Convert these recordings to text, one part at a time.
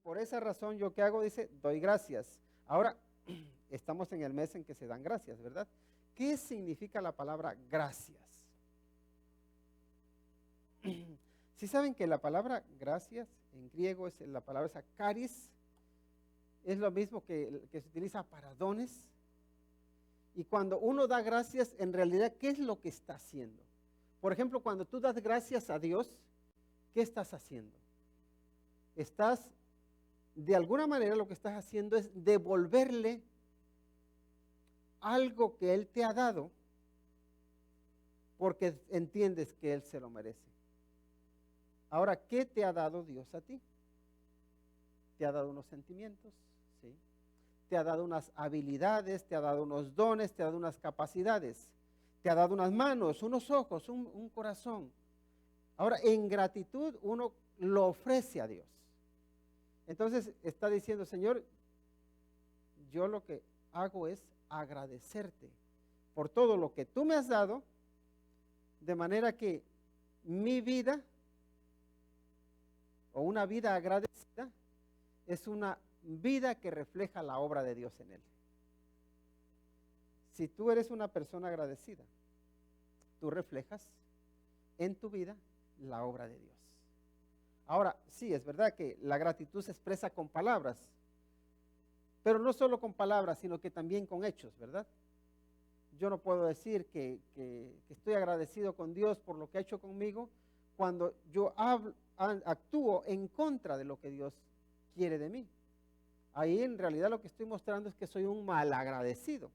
por esa razón, ¿yo qué hago? Dice, doy gracias. Ahora, estamos en el mes en que se dan gracias, ¿verdad? ¿Qué significa la palabra gracias? Si saben que la palabra gracias en griego es la palabra esa charis, es lo mismo que se utiliza para dones. Y cuando uno da gracias, en realidad, ¿qué es lo que está haciendo? Por ejemplo, cuando tú das gracias a Dios, ¿qué estás haciendo? Estás, de alguna manera, lo que estás haciendo es devolverle algo que Él te ha dado, porque entiendes que Él se lo merece. Ahora, ¿qué te ha dado Dios a ti? Te ha dado unos sentimientos, ¿sí? Te ha dado unas habilidades, te ha dado unos dones, te ha dado unas capacidades, te ha dado unas manos, unos ojos, un corazón. Ahora, en gratitud uno lo ofrece a Dios. Entonces está diciendo, Señor, yo lo que hago es agradecerte por todo lo que tú me has dado, de manera que mi vida o una vida agradecida es una vida que refleja la obra de Dios en él. Si tú eres una persona agradecida, tú reflejas en tu vida la obra de Dios. Ahora, sí, es verdad que la gratitud se expresa con palabras, pero no solo con palabras, sino que también con hechos, ¿verdad? Yo no puedo decir que estoy agradecido con Dios por lo que ha hecho conmigo cuando yo actúo en contra de lo que Dios quiere de mí. Ahí en realidad lo que estoy mostrando es que soy un malagradecido,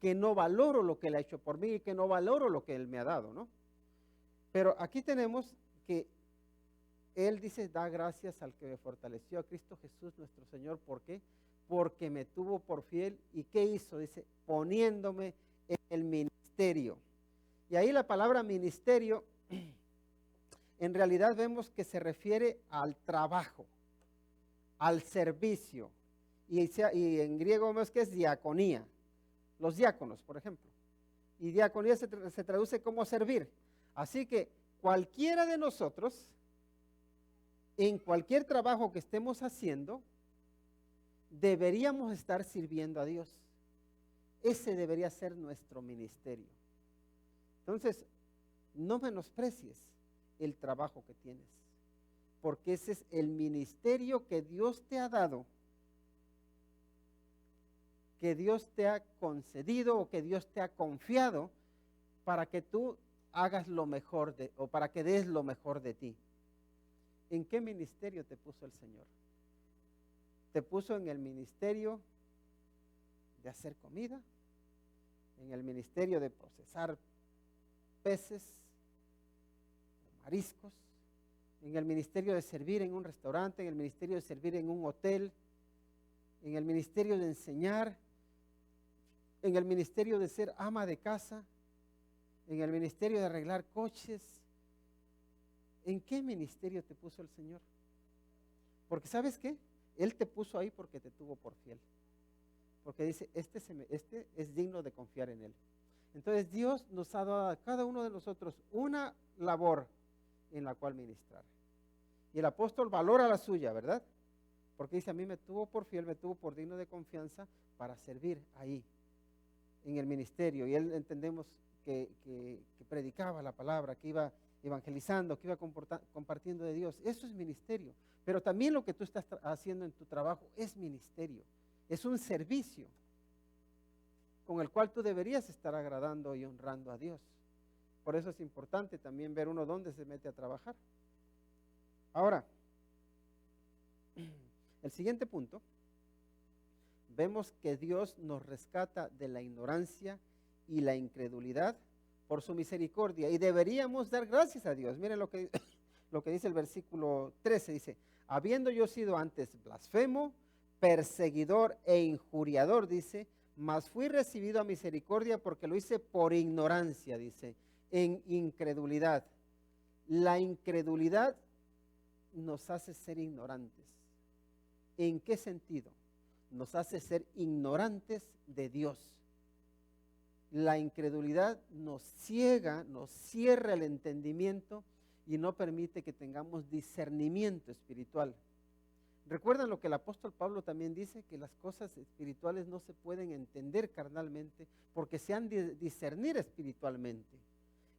que no valoro lo que Él ha hecho por mí y que no valoro lo que Él me ha dado, ¿no? Pero aquí tenemos que Él dice, da gracias al que me fortaleció, a Cristo Jesús nuestro Señor. ¿Por qué? Porque me tuvo por fiel. ¿Y qué hizo? Dice, poniéndome en el ministerio. Y ahí la palabra ministerio, en realidad vemos que se refiere al trabajo, al servicio. Y en griego vemos que es diaconía. Los diáconos, por ejemplo. Y diaconía se traduce como servir. Así que cualquiera de nosotros, en cualquier trabajo que estemos haciendo, deberíamos estar sirviendo a Dios. Ese debería ser nuestro ministerio. Entonces, no menosprecies el trabajo que tienes, porque ese es el ministerio que Dios te ha dado, que Dios te ha concedido o que Dios te ha confiado para que tú hagas lo mejor o para que des lo mejor de ti. ¿En qué ministerio te puso el Señor? Te puso en el ministerio de hacer comida, en el ministerio de procesar peces, mariscos, en el ministerio de servir en un restaurante, en el ministerio de servir en un hotel, en el ministerio de enseñar, en el ministerio de ser ama de casa, en el ministerio de arreglar coches. ¿En qué ministerio te puso el Señor? Porque ¿sabes qué? Él te puso ahí porque te tuvo por fiel. Porque dice, este es digno de confiar en Él. Entonces Dios nos ha dado a cada uno de nosotros una labor en la cual ministrar. Y el apóstol valora la suya, ¿verdad? Porque dice, a mí me tuvo por fiel, me tuvo por digno de confianza para servir ahí, en el ministerio. Y él entendemos que predicaba la palabra, que iba evangelizando, que iba compartiendo de Dios. Eso es ministerio. Pero también lo que tú estás haciendo en tu trabajo es ministerio. Es un servicio con el cual tú deberías estar agradando y honrando a Dios. Por eso es importante también ver uno dónde se mete a trabajar. Ahora, el siguiente punto, vemos que Dios nos rescata de la ignorancia y la incredulidad por su misericordia, y deberíamos dar gracias a Dios. Miren lo que dice el versículo 13, dice, habiendo yo sido antes blasfemo, perseguidor e injuriador, dice, mas fui recibido a misericordia porque lo hice por ignorancia, dice, en incredulidad. La incredulidad nos hace ser ignorantes. ¿En qué sentido? Nos hace ser ignorantes de Dios. La incredulidad nos ciega, nos cierra el entendimiento y no permite que tengamos discernimiento espiritual. ¿Recuerdan lo que el apóstol Pablo también dice? Que las cosas espirituales no se pueden entender carnalmente porque se han de discernir espiritualmente.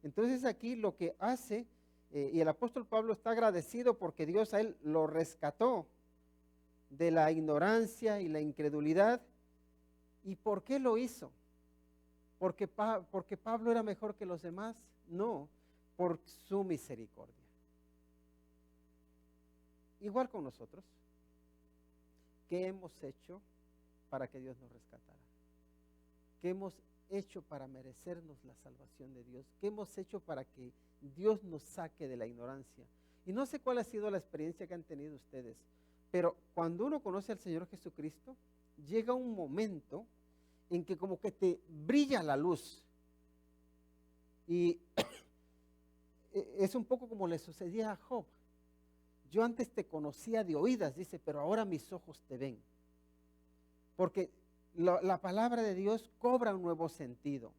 Entonces aquí lo que hace, y el apóstol Pablo está agradecido porque Dios a él lo rescató de la ignorancia y la incredulidad. ¿Y por qué lo hizo? ¿Porque Pablo era mejor que los demás? No, por su misericordia. Igual con nosotros. ¿Qué hemos hecho para que Dios nos rescatara? ¿Qué hemos hecho para merecernos la salvación de Dios? ¿Qué hemos hecho para que Dios nos saque de la ignorancia? Y no sé cuál ha sido la experiencia que han tenido ustedes, pero cuando uno conoce al Señor Jesucristo, llega un momento en que como que te brilla la luz. Y es un poco como le sucedía a Job. Yo antes te conocía de oídas, dice, pero ahora mis ojos te ven. Porque la palabra de Dios cobra un nuevo sentido.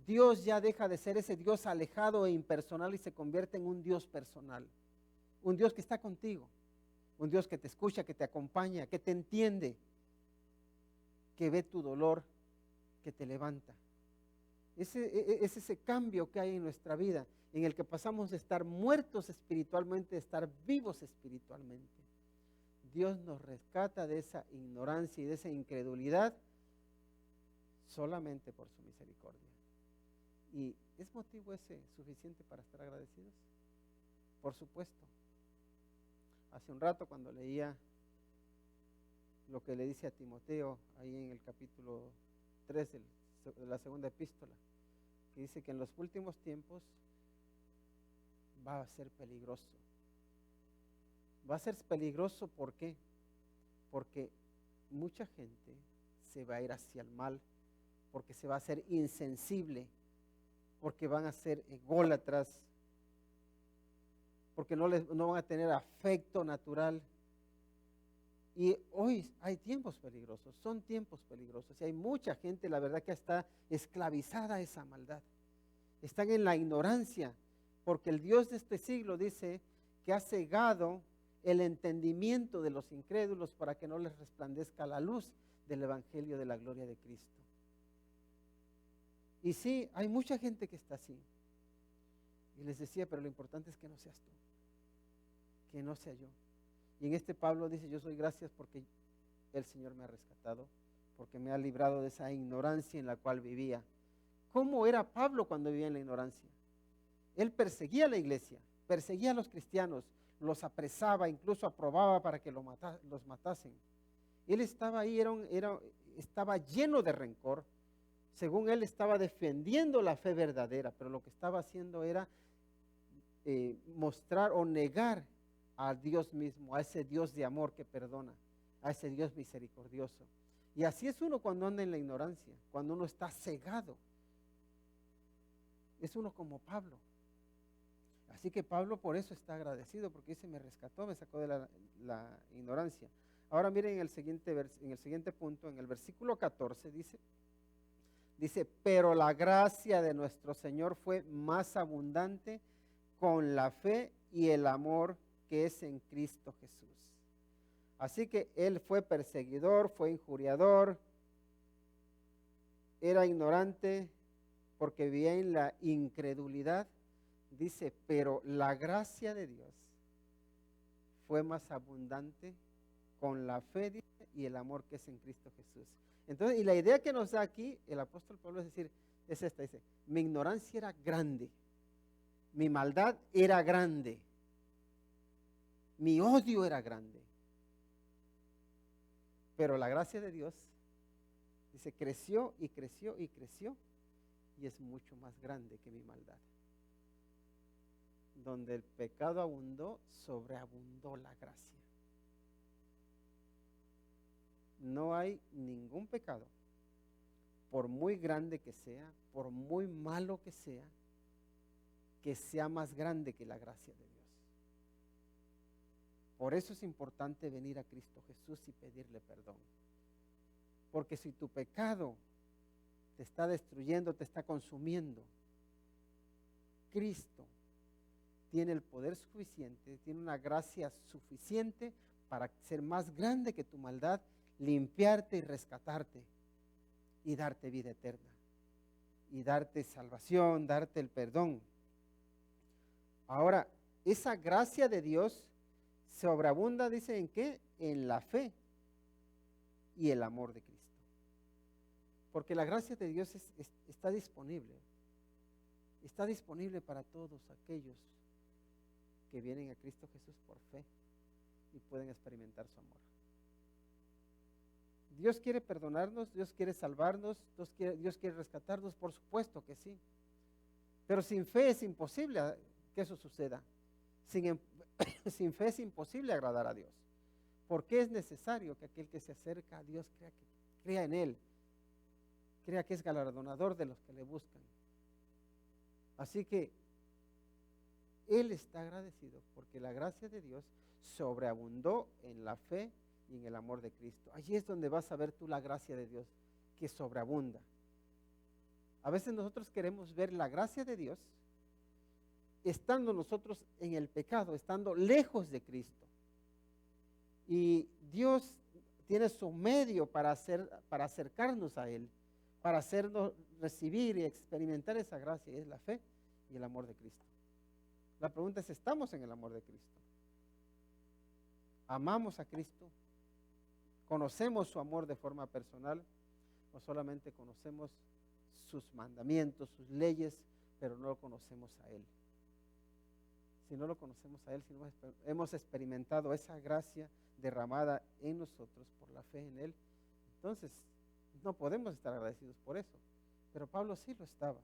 Dios ya deja de ser ese Dios alejado e impersonal y se convierte en un Dios personal. Un Dios que está contigo. Un Dios que te escucha, que te acompaña, que te entiende, que ve tu dolor, que te levanta. Es ese cambio que hay en nuestra vida, en el que pasamos de estar muertos espiritualmente a estar vivos espiritualmente. Dios nos rescata de esa ignorancia y de esa incredulidad solamente por su misericordia. ¿Y es motivo ese suficiente para estar agradecidos? Por supuesto. Hace un rato cuando leía lo que le dice a Timoteo ahí en el capítulo 3 de la segunda epístola, que dice que en los últimos tiempos va a ser peligroso. Va a ser peligroso, ¿por qué? Porque mucha gente se va a ir hacia el mal, porque se va a hacer insensible, porque van a ser ególatras, porque no van a tener afecto natural. Y hoy hay tiempos peligrosos, son tiempos peligrosos. Y hay mucha gente, la verdad, que está esclavizada a esa maldad. Están en la ignorancia, porque el Dios de este siglo dice que ha cegado el entendimiento de los incrédulos para que no les resplandezca la luz del evangelio de la gloria de Cristo. Y sí, hay mucha gente que está así. Y les decía, pero lo importante es que no seas tú, que no sea yo. Y en este Pablo dice, yo soy gracias porque el Señor me ha rescatado, porque me ha librado de esa ignorancia en la cual vivía. ¿Cómo era Pablo cuando vivía en la ignorancia? Él perseguía a la iglesia, perseguía a los cristianos, los apresaba, incluso aprobaba para que los matasen. Él estaba ahí, estaba lleno de rencor. Según él estaba defendiendo la fe verdadera, pero lo que estaba haciendo era mostrar o negar a Dios mismo, a ese Dios de amor que perdona, a ese Dios misericordioso. Y así es uno cuando anda en la ignorancia, cuando uno está cegado. Es uno como Pablo. Así que Pablo por eso está agradecido, porque dice, me rescató, me sacó de la ignorancia. Ahora miren en el siguiente punto, en el versículo 14 dice, pero la gracia de nuestro Señor fue más abundante con la fe y el amor que es en Cristo Jesús. Así que él fue perseguidor, fue injuriador, era ignorante porque vivía en la incredulidad. Dice, pero la gracia de Dios fue más abundante con la fe, dice, y el amor que es en Cristo Jesús. Entonces, y la idea que nos da aquí el apóstol Pablo es esta, dice, mi ignorancia era grande, mi maldad era grande, mi odio era grande, pero la gracia de Dios, dice, creció y creció y creció, y es mucho más grande que mi maldad. Donde el pecado abundó, sobreabundó la gracia. No hay ningún pecado, por muy grande que sea, por muy malo que sea más grande que la gracia de Dios. Por eso es importante venir a Cristo Jesús y pedirle perdón. Porque si tu pecado te está destruyendo, te está consumiendo, Cristo tiene el poder suficiente, tiene una gracia suficiente para ser más grande que tu maldad, limpiarte y rescatarte y darte vida eterna y darte salvación, darte el perdón. Ahora, esa gracia de Dios sobreabunda, dice, ¿en qué? En la fe y el amor de Cristo. Porque la gracia de Dios está disponible. Está disponible para todos aquellos que vienen a Cristo Jesús por fe y pueden experimentar su amor. Dios quiere perdonarnos, Dios quiere salvarnos, Dios quiere rescatarnos, por supuesto que sí. Pero sin fe es imposible que eso suceda. Sin fe es imposible agradar a Dios. Porque es necesario que aquel que se acerca a Dios crea en Él, crea que es galardonador de los que le buscan. Así que Él está agradecido porque la gracia de Dios sobreabundó en la fe y en el amor de Cristo. Allí es donde vas a ver tú la gracia de Dios que sobreabunda. A veces nosotros queremos ver la gracia de Dios estando nosotros en el pecado, estando lejos de Cristo. Y Dios tiene su medio para acercarnos a Él, para hacernos recibir y experimentar esa gracia, y es la fe y el amor de Cristo. La pregunta es, ¿estamos en el amor de Cristo? ¿Amamos a Cristo? ¿Conocemos su amor de forma personal? ¿O solamente conocemos sus mandamientos, sus leyes, pero no lo conocemos a Él? Si no lo conocemos a Él, si no hemos experimentado esa gracia derramada en nosotros por la fe en Él, entonces no podemos estar agradecidos por eso. Pero Pablo sí lo estaba.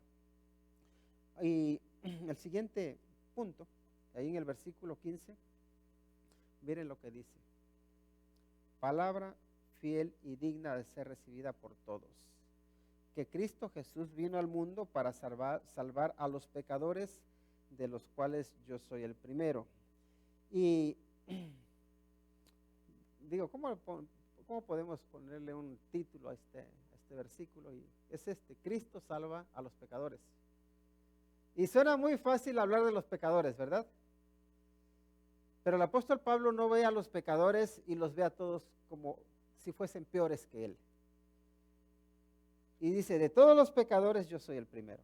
Y el siguiente punto, ahí en el versículo 15, miren lo que dice: palabra fiel y digna de ser recibida por todos, que Cristo Jesús vino al mundo para salvar a los pecadores, de los cuales yo soy el primero. Y digo, ¿cómo podemos ponerle un título a este versículo? Y es Cristo salva a los pecadores. Y suena muy fácil hablar de los pecadores, ¿verdad? Pero el apóstol Pablo no ve a los pecadores y los ve a todos como si fuesen peores que él. Y dice, de todos los pecadores yo soy el primero.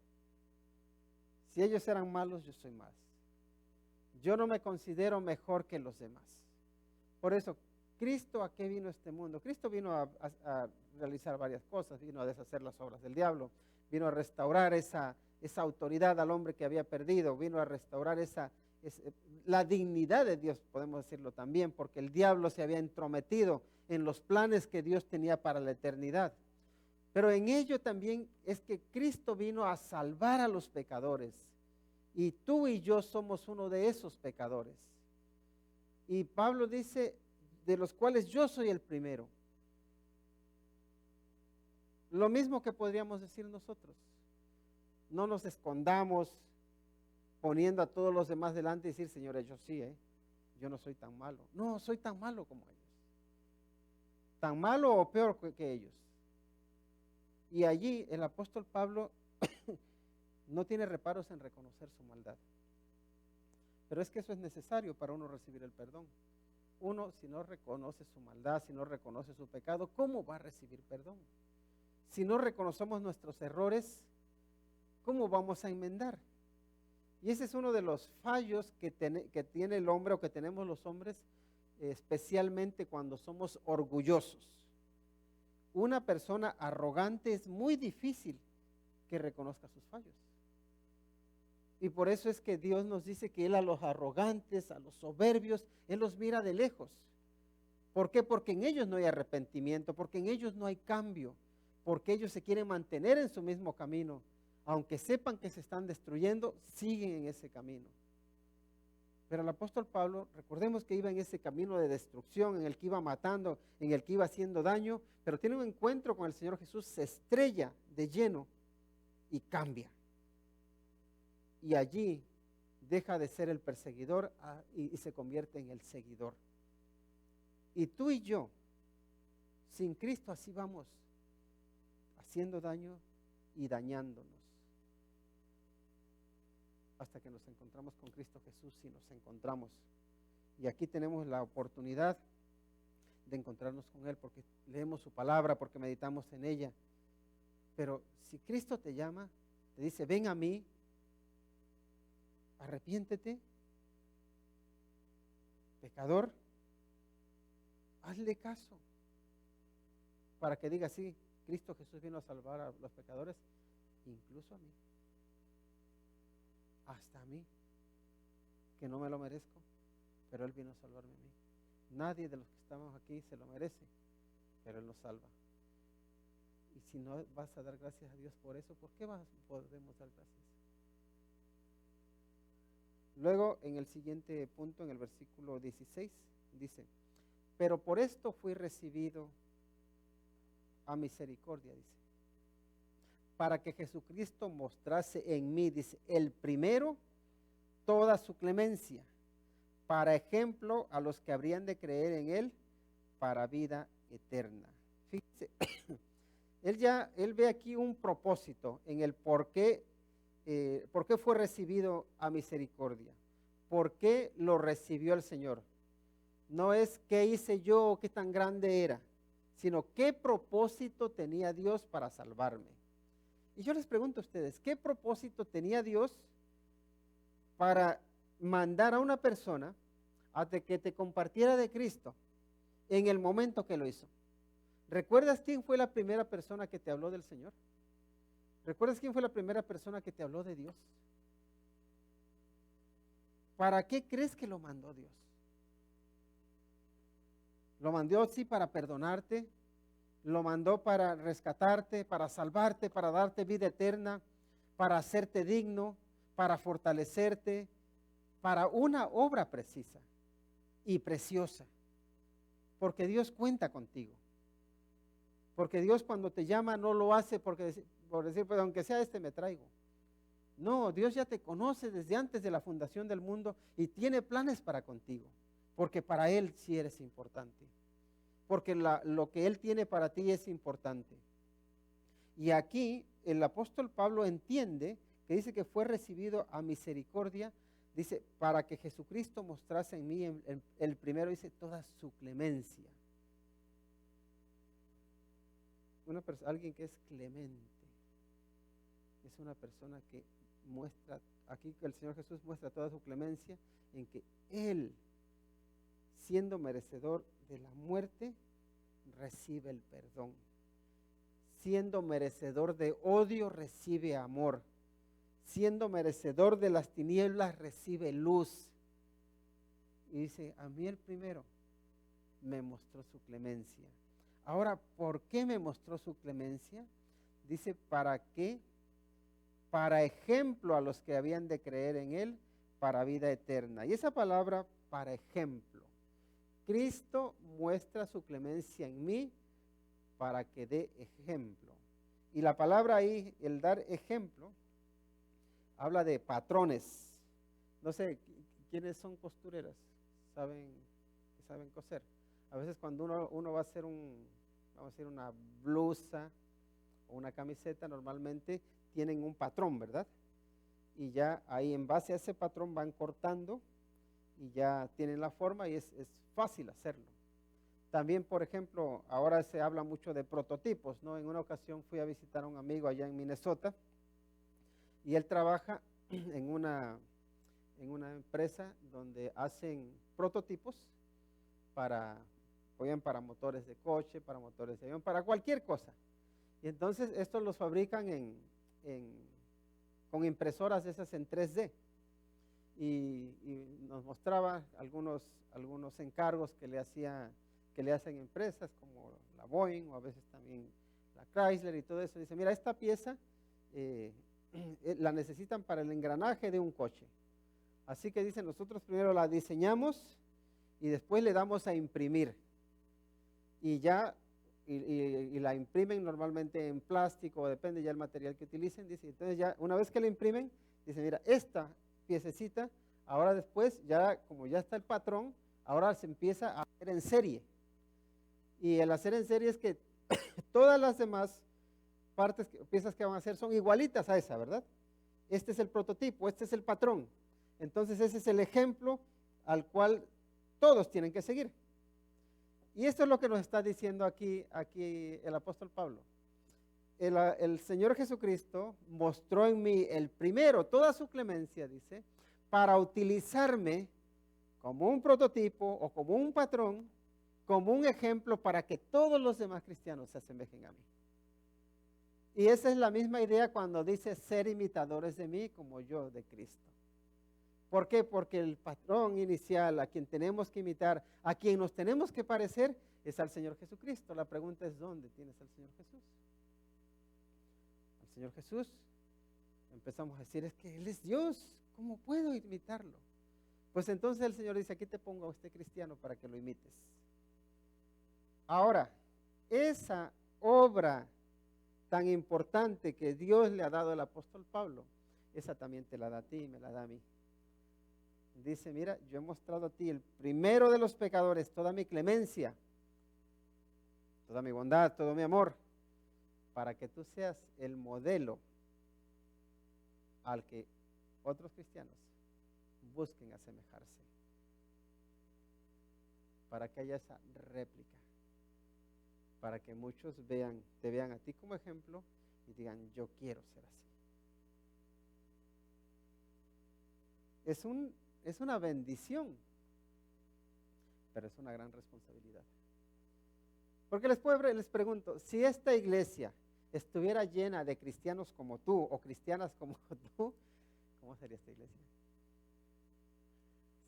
Si ellos eran malos, yo soy más. Yo no me considero mejor que los demás. Por eso, ¿Cristo a qué vino a este mundo? Cristo vino a realizar varias cosas. Vino a deshacer las obras del diablo. Vino a restaurar esa autoridad al hombre que había perdido. Vino a restaurar la dignidad de Dios, podemos decirlo también, porque el diablo se había entrometido en los planes que Dios tenía para la eternidad. Pero en ello también es que Cristo vino a salvar a los pecadores. Y tú y yo somos uno de esos pecadores. Y Pablo dice, de los cuales yo soy el primero. Lo mismo que podríamos decir nosotros. No nos escondamos poniendo a todos los demás delante y decir, señores, yo sí, yo no soy tan malo. No, soy tan malo como ellos. Tan malo o peor que ellos. Y allí el apóstol Pablo no tiene reparos en reconocer su maldad. Pero es que eso es necesario para uno recibir el perdón. Uno, si no reconoce su maldad, si no reconoce su pecado, ¿cómo va a recibir perdón? Si no reconocemos nuestros errores, ¿cómo vamos a enmendar? Y ese es uno de los fallos que tiene el hombre o que tenemos los hombres, especialmente cuando somos orgullosos. Una persona arrogante es muy difícil que reconozca sus fallos. Y por eso es que Dios nos dice que Él a los arrogantes, a los soberbios, Él los mira de lejos. ¿Por qué? Porque en ellos no hay arrepentimiento, porque en ellos no hay cambio, porque ellos se quieren mantener en su mismo camino. Aunque sepan que se están destruyendo, siguen en ese camino. Pero el apóstol Pablo, recordemos que iba en ese camino de destrucción, en el que iba matando, en el que iba haciendo daño, pero tiene un encuentro con el Señor Jesús, se estrella de lleno y cambia. Y allí deja de ser el perseguidor y se convierte en el seguidor. Y tú y yo, sin Cristo, así vamos, haciendo daño y dañándonos. Hasta que nos encontramos con Cristo Jesús, y nos encontramos. Y aquí tenemos la oportunidad de encontrarnos con Él, porque leemos su palabra, porque meditamos en ella. Pero si Cristo te llama, te dice, ven a mí, arrepiéntete, pecador, hazle caso, para que diga, sí, Cristo Jesús vino a salvar a los pecadores, incluso a mí, hasta a mí, que no me lo merezco, pero Él vino a salvarme a mí. Nadie de los que estamos aquí se lo merece, pero Él nos salva. Y si no vas a dar gracias a Dios por eso, ¿por qué podemos dar gracias? Luego, en el siguiente punto, en el versículo 16, dice, pero por esto fui recibido a misericordia, dice, para que Jesucristo mostrase en mí, dice, el primero, toda su clemencia, para ejemplo a los que habrían de creer en Él, para vida eterna. Fíjense, él ve aquí un propósito en el por qué fue recibido a misericordia, por qué lo recibió el Señor. No es qué hice yo o qué tan grande era, sino qué propósito tenía Dios para salvarme. Y yo les pregunto a ustedes, ¿qué propósito tenía Dios para mandar a una persona a que te compartiera de Cristo en el momento que lo hizo? ¿Recuerdas quién fue la primera persona que te habló del Señor? ¿Recuerdas quién fue la primera persona que te habló de Dios? ¿Para qué crees que lo mandó Dios? Lo mandó sí para perdonarte, lo mandó para rescatarte, para salvarte, para darte vida eterna, para hacerte digno, para fortalecerte, para una obra precisa y preciosa. Porque Dios cuenta contigo. Porque Dios cuando te llama no lo hace por decir, pues aunque sea me traigo. No, Dios ya te conoce desde antes de la fundación del mundo y tiene planes para contigo. Porque para Él sí eres importante. Porque lo que Él tiene para ti es importante. Y aquí el apóstol Pablo entiende que dice que fue recibido a misericordia, dice, para que Jesucristo mostrase en mí, el primero dice, toda su clemencia. Alguien que es clemente, es una persona que muestra, aquí que el Señor Jesús muestra toda su clemencia, en que Él, siendo merecedor de la muerte, recibe el perdón. Siendo merecedor de odio, recibe amor. Siendo merecedor de las tinieblas, recibe luz. Y dice, a mí el primero me mostró su clemencia. Ahora, ¿por qué me mostró su clemencia? Dice, ¿para qué? Para ejemplo a los que habían de creer en Él, para vida eterna. Y esa palabra, para ejemplo. Cristo muestra su clemencia en mí para que dé ejemplo. Y la palabra ahí, el dar ejemplo, habla de patrones. No sé, ¿quiénes son costureras? ¿Saben coser? A veces cuando uno va a hacer vamos a decir una blusa o una camiseta, normalmente tienen un patrón, ¿verdad? Y ya ahí en base a ese patrón van cortando y ya tienen la forma y es fácil hacerlo. También, por ejemplo, ahora se habla mucho de prototipos, ¿no? En una ocasión fui a visitar a un amigo allá en Minnesota y él trabaja en una empresa donde hacen prototipos para motores de coche, para motores de avión, para cualquier cosa. Y entonces estos los fabrican con impresoras esas en 3D. Y nos mostraba algunos encargos que le hacen empresas como la Boeing o a veces también la Chrysler y todo eso. Dice, mira, esta pieza la necesitan para el engranaje de un coche. Así que dicen, nosotros primero la diseñamos y después le damos a imprimir. Y ya, y la imprimen normalmente en plástico, depende ya del material que utilicen. Dice, entonces ya una vez que la imprimen, dice, mira, esta piececita, ahora después, ya como ya está el patrón, ahora se empieza a hacer en serie. Y el hacer en serie es que todas las demás piezas que van a hacer son igualitas a esa, ¿verdad? Este es el prototipo, este es el patrón. Entonces ese es el ejemplo al cual todos tienen que seguir. Y esto es lo que nos está diciendo aquí el apóstol Pablo. El Señor Jesucristo mostró en mí el primero, toda su clemencia, dice, para utilizarme como un prototipo o como un patrón, como un ejemplo para que todos los demás cristianos se asemejen a mí. Y esa es la misma idea cuando dice ser imitadores de mí como yo de Cristo. ¿Por qué? Porque el patrón inicial a quien tenemos que imitar, a quien nos tenemos que parecer, es al Señor Jesucristo. La pregunta es, ¿dónde tienes al Señor Jesús? Al Señor Jesús empezamos a decir, es que Él es Dios, ¿cómo puedo imitarlo? Pues entonces el Señor dice, aquí te pongo a usted cristiano para que lo imites. Ahora, esa obra tan importante que Dios le ha dado al apóstol Pablo, esa también te la da a ti y me la da a mí. Dice, mira, yo he mostrado a ti el primero de los pecadores, toda mi clemencia, toda mi bondad, todo mi amor, para que tú seas el modelo al que otros cristianos busquen asemejarse, para que haya esa réplica, para que muchos te vean a ti como ejemplo y digan, yo quiero ser así. Es una bendición, pero es una gran responsabilidad. Porque les pregunto, si esta iglesia estuviera llena de cristianos como tú o cristianas como tú, ¿cómo sería esta iglesia?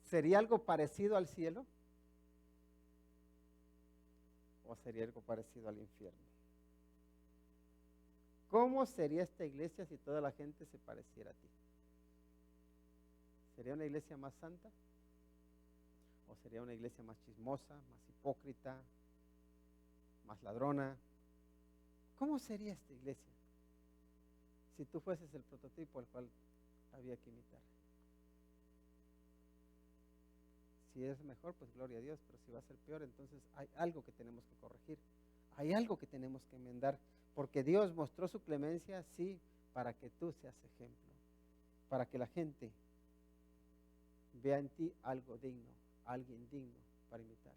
¿Sería algo parecido al cielo? ¿O sería algo parecido al infierno? ¿Cómo sería esta iglesia si toda la gente se pareciera a ti? ¿Sería una iglesia más santa? ¿O sería una iglesia más chismosa, más hipócrita, más ladrona? ¿Cómo sería esta iglesia si tú fueses el prototipo al cual había que imitar? Si es mejor, pues gloria a Dios, pero si va a ser peor, entonces hay algo que tenemos que corregir, hay algo que tenemos que enmendar, porque Dios mostró su clemencia, sí, para que tú seas ejemplo, para que la gente vea en ti algo digno, alguien digno para imitar.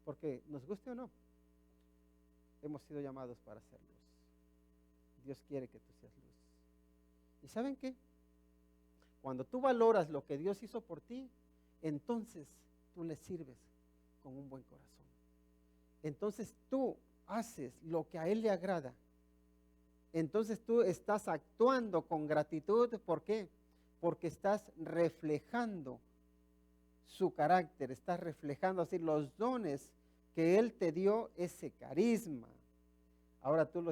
Porque nos guste o no, hemos sido llamados para ser luz. Dios quiere que tú seas luz. ¿Y saben qué? Cuando tú valoras lo que Dios hizo por ti, entonces tú le sirves con un buen corazón. Entonces tú haces lo que a Él le agrada. Entonces tú estás actuando con gratitud. ¿Por qué? Porque estás reflejando su carácter, estás reflejando así los dones que Él te dio, ese carisma. Ahora tú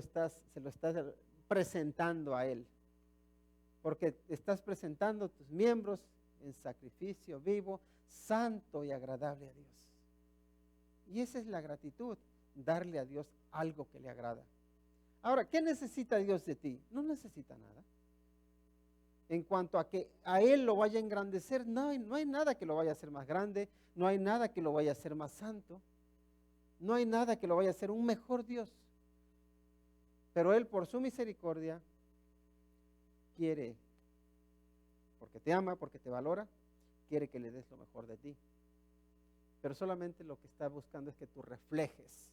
se lo estás presentando a Él. Porque estás presentando tus miembros en sacrificio vivo, santo y agradable a Dios. Y esa es la gratitud, darle a Dios algo que le agrada. Ahora, ¿qué necesita Dios de ti? No necesita nada. En cuanto a que a Él lo vaya a engrandecer, no hay nada que lo vaya a hacer más grande, no hay nada que lo vaya a hacer más santo, no hay nada que lo vaya a hacer un mejor Dios. Pero Él, por su misericordia, quiere, porque te ama, porque te valora, quiere que le des lo mejor de ti. Pero solamente lo que está buscando es que tú reflejes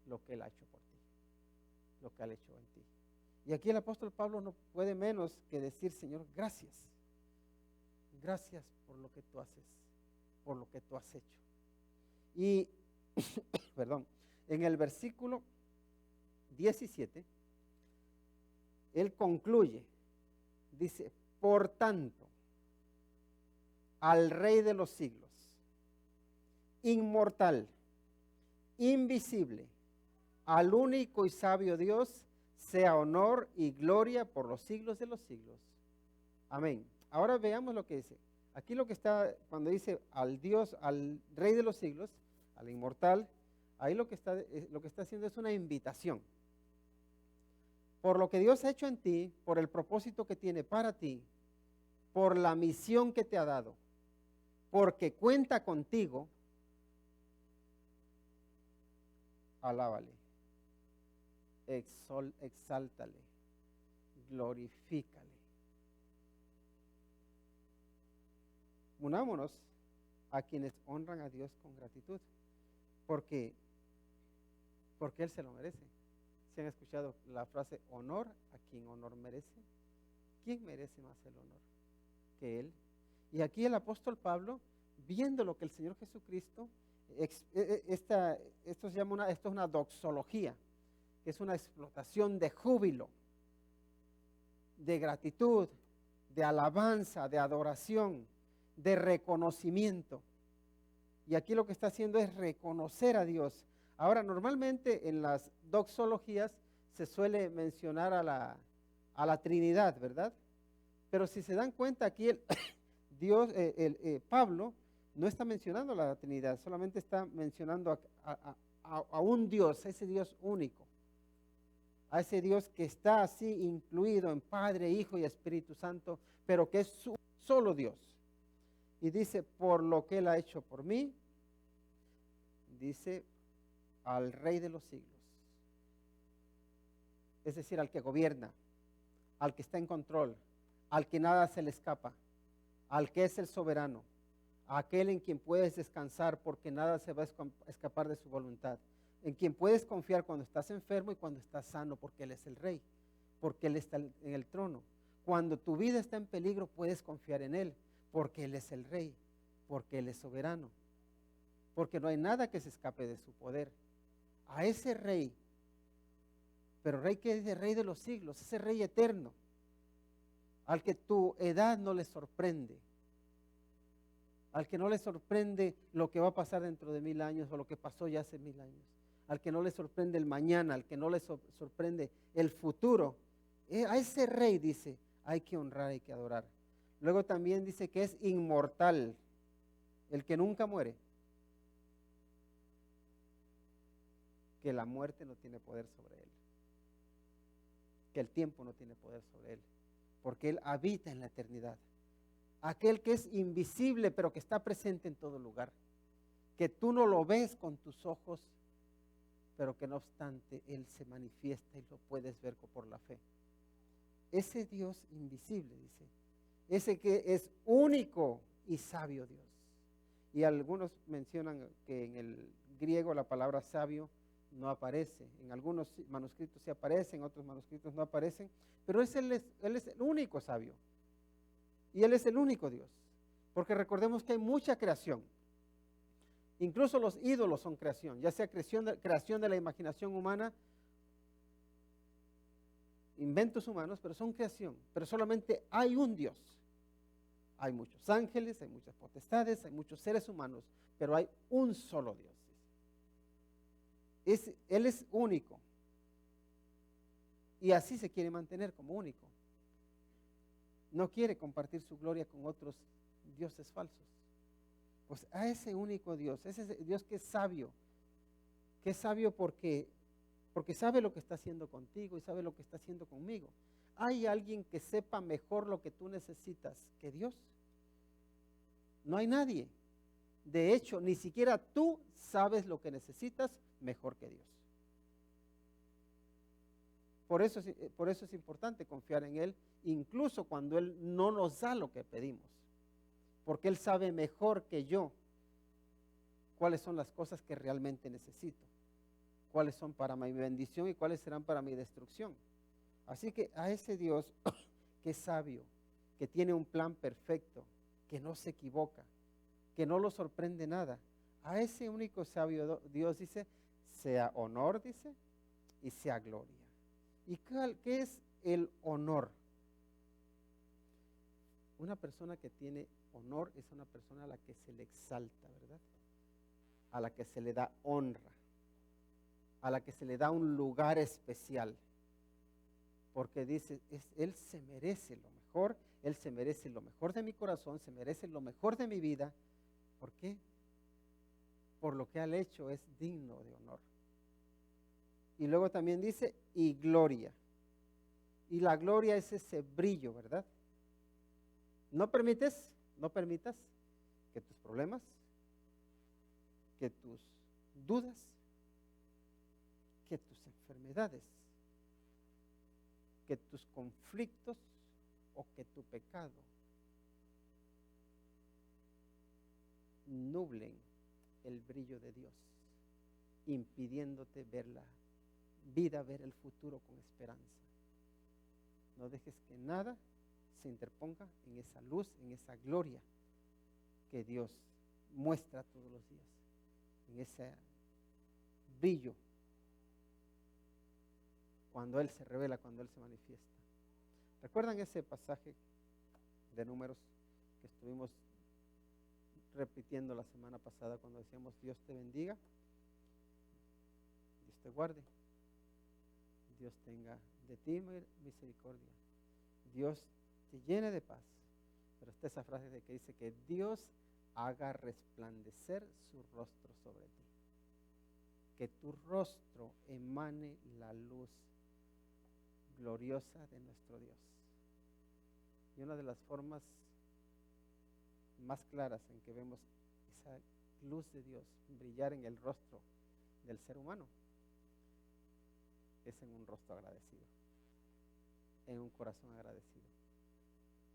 lo que Él ha hecho por ti, lo que Él ha hecho en ti. Y aquí el apóstol Pablo no puede menos que decir, Señor, gracias. Gracias por lo que tú haces, por lo que tú has hecho. Y, perdón, en el versículo 17, él concluye, dice, por tanto, al Rey de los siglos, inmortal, invisible, al único y sabio Dios, sea honor y gloria por los siglos de los siglos. Amén. Ahora veamos lo que dice. Aquí lo que está, cuando dice al Dios, al Rey de los siglos, al inmortal, ahí lo que está haciendo es una invitación. Por lo que Dios ha hecho en ti, por el propósito que tiene para ti, por la misión que te ha dado, porque cuenta contigo, alábale, exáltale, glorifícale. Unámonos a quienes honran a Dios con gratitud, porque, porque Él se lo merece. ¿Se han escuchado la frase honor a quien honor merece? ¿Quién merece más el honor que Él? Y aquí el apóstol Pablo, viendo lo que el Señor Jesucristo, esto es una doxología, que es una explotación de júbilo, de gratitud, de alabanza, de adoración, de reconocimiento. Y aquí lo que está haciendo es reconocer a Dios. Ahora, normalmente en las doxologías se suele mencionar a la Trinidad, ¿verdad? Pero si se dan cuenta aquí, Pablo no está mencionando a la Trinidad, solamente está mencionando a un Dios, a ese Dios único, a ese Dios que está así incluido en Padre, Hijo y Espíritu Santo, pero que es solo Dios. Y dice, por lo que Él ha hecho por mí, dice, al Rey de los siglos. Es decir, al que gobierna, al que está en control, al que nada se le escapa, al que es el soberano, a aquel en quien puedes descansar porque nada se va a escapar de su voluntad, en quien puedes confiar cuando estás enfermo y cuando estás sano, porque Él es el Rey, porque Él está en el trono. Cuando tu vida está en peligro, puedes confiar en Él, porque Él es el Rey, porque Él es soberano, porque no hay nada que se escape de su poder. A ese Rey, pero Rey que es el Rey de los siglos, ese Rey eterno, al que tu edad no le sorprende, al que no le sorprende lo que va a pasar dentro de 1000 años o lo que pasó ya hace 1000 años, al que no le sorprende el mañana, al que no le sorprende el futuro. A ese Rey, dice, hay que honrar, hay que adorar. Luego también dice que es inmortal, el que nunca muere, que la muerte no tiene poder sobre él, que el tiempo no tiene poder sobre él, porque Él habita en la eternidad. Aquel que es invisible, pero que está presente en todo lugar, que tú no lo ves con tus ojos, pero que no obstante Él se manifiesta y lo puedes ver por la fe. Ese Dios invisible, dice, ese que es único y sabio Dios. Y algunos mencionan que en el griego la palabra sabio no aparece, en algunos manuscritos sí aparece, en otros manuscritos no aparecen, pero Él es el único sabio y Él es el único Dios, porque recordemos que hay mucha creación, incluso los ídolos son creación, ya sea creación de la imaginación humana, inventos humanos, pero son creación, pero solamente hay un Dios. Hay muchos ángeles, hay muchas potestades, hay muchos seres humanos, pero hay un solo Dios. Él es único. Y así se quiere mantener como único. No quiere compartir su gloria con otros dioses falsos. Pues a ese único Dios, ese Dios que es sabio porque sabe lo que está haciendo contigo y sabe lo que está haciendo conmigo. ¿Hay alguien que sepa mejor lo que tú necesitas que Dios? No hay nadie. De hecho, ni siquiera tú sabes lo que necesitas mejor que Dios. Por eso es importante confiar en Él, incluso cuando Él no nos da lo que pedimos. Porque Él sabe mejor que yo cuáles son las cosas que realmente necesito, cuáles son para mi bendición y cuáles serán para mi destrucción. Así que a ese Dios que es sabio, que tiene un plan perfecto, que no se equivoca, que no lo sorprende nada, a ese único sabio Dios dice, sea honor, dice, y sea gloria. ¿Y qué es el honor? Una persona que tiene honor es una persona a la que se le exalta, ¿verdad? A la que se le da honra, a la que se le da un lugar especial. Porque dice, Él se merece lo mejor, Él se merece lo mejor de mi corazón, se merece lo mejor de mi vida. ¿Por qué? Por lo que Él ha hecho es digno de honor. Y luego también dice, y gloria. Y la gloria es ese brillo, ¿verdad? No permitas que tus problemas, que tus dudas, que tus enfermedades, que tus conflictos o que tu pecado nublen el brillo de Dios. impidiéndote ver la vida, ver el futuro con esperanza. No dejes que nada se interponga en esa luz, en esa gloria que Dios muestra todos los días, en ese brillo cuando Él se revela, cuando Él se manifiesta. ¿Recuerdan ese pasaje de Números que estuvimos repitiendo la semana pasada cuando decíamos Dios te bendiga, Dios te guarde, Dios tenga de ti misericordia, Dios te llene de paz? Pero está esa frase de que dice que Dios haga resplandecer su rostro sobre ti, que tu rostro emane la luz gloriosa de nuestro Dios. Y una de las formas más claras en que vemos esa luz de Dios brillar en el rostro del ser humano es en un rostro agradecido, en un corazón agradecido,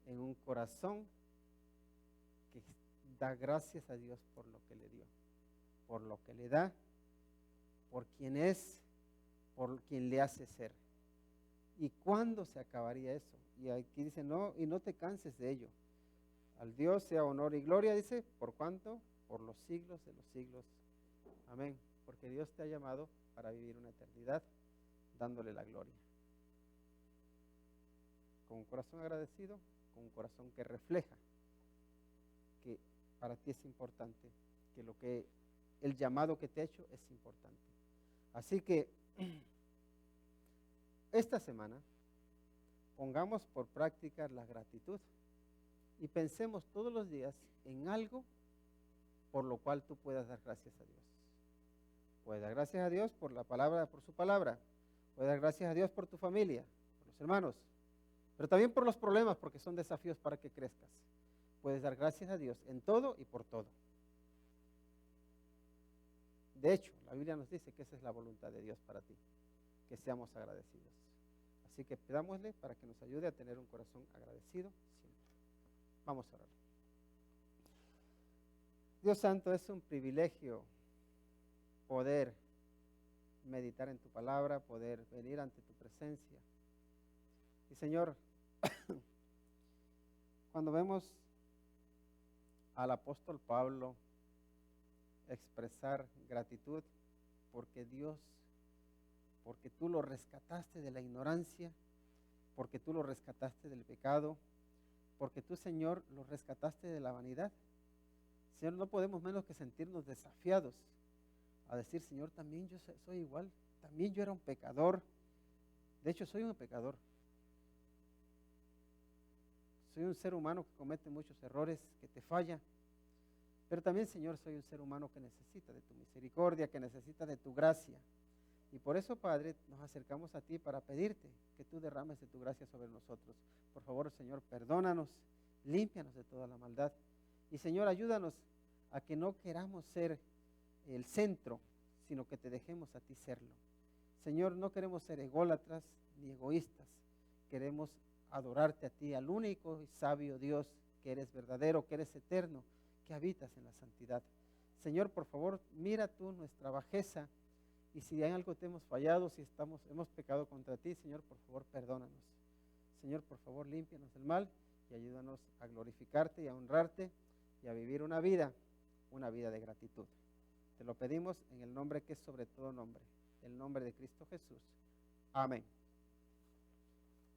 en un corazón que da gracias a Dios por lo que le dio, por lo que le da, por quien es, por quien le hace ser. ¿Y cuándo se acabaría eso? Y aquí dice, no, y no te canses de ello. Al Dios sea honor y gloria, dice, ¿por cuánto? Por los siglos de los siglos. Amén. Porque Dios te ha llamado para vivir una eternidad dándole la gloria. Con un corazón agradecido, con un corazón que refleja que para ti es importante, que el llamado que te ha hecho es importante. Así que esta semana pongamos por práctica la gratitud y pensemos todos los días en algo por lo cual tú puedas dar gracias a Dios. Puedes dar gracias a Dios por la palabra, por su palabra. Puedes dar gracias a Dios por tu familia, por los hermanos, pero también por los problemas, porque son desafíos para que crezcas. Puedes dar gracias a Dios en todo y por todo. De hecho, la Biblia nos dice que esa es la voluntad de Dios para ti, que seamos agradecidos. Así que pidámosle para que nos ayude a tener un corazón agradecido siempre. Vamos a orar. Dios Santo, es un privilegio poder meditar en tu palabra, poder venir ante tu presencia. Y Señor, cuando vemos al apóstol Pablo expresar gratitud porque tú lo rescataste de la ignorancia, porque tú lo rescataste del pecado, porque tú, Señor, lo rescataste de la vanidad. Señor, no podemos menos que sentirnos desafiados a decir, Señor, también yo soy igual, también yo era un pecador. De hecho, soy un pecador. Soy un ser humano que comete muchos errores, que te falla. Pero también, Señor, soy un ser humano que necesita de tu misericordia, que necesita de tu gracia. Y por eso, Padre, nos acercamos a ti para pedirte que tú derrames de tu gracia sobre nosotros. Por favor, Señor, perdónanos, límpianos de toda la maldad. Y, Señor, ayúdanos a que no queramos ser el centro, sino que te dejemos a ti serlo. Señor, no queremos ser ególatras ni egoístas. Queremos adorarte a ti, al único y sabio Dios, que eres verdadero, que eres eterno, que habitas en la santidad. Señor, por favor, mira tú nuestra bajeza, y si en algo te hemos fallado, si hemos pecado contra ti, Señor, por favor, perdónanos. Señor, por favor, límpianos del mal y ayúdanos a glorificarte y a honrarte y a vivir una vida de gratitud. Te lo pedimos en el nombre que es sobre todo nombre, el nombre de Cristo Jesús. Amén.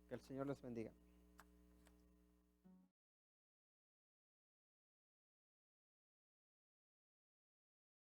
Que el Señor les bendiga.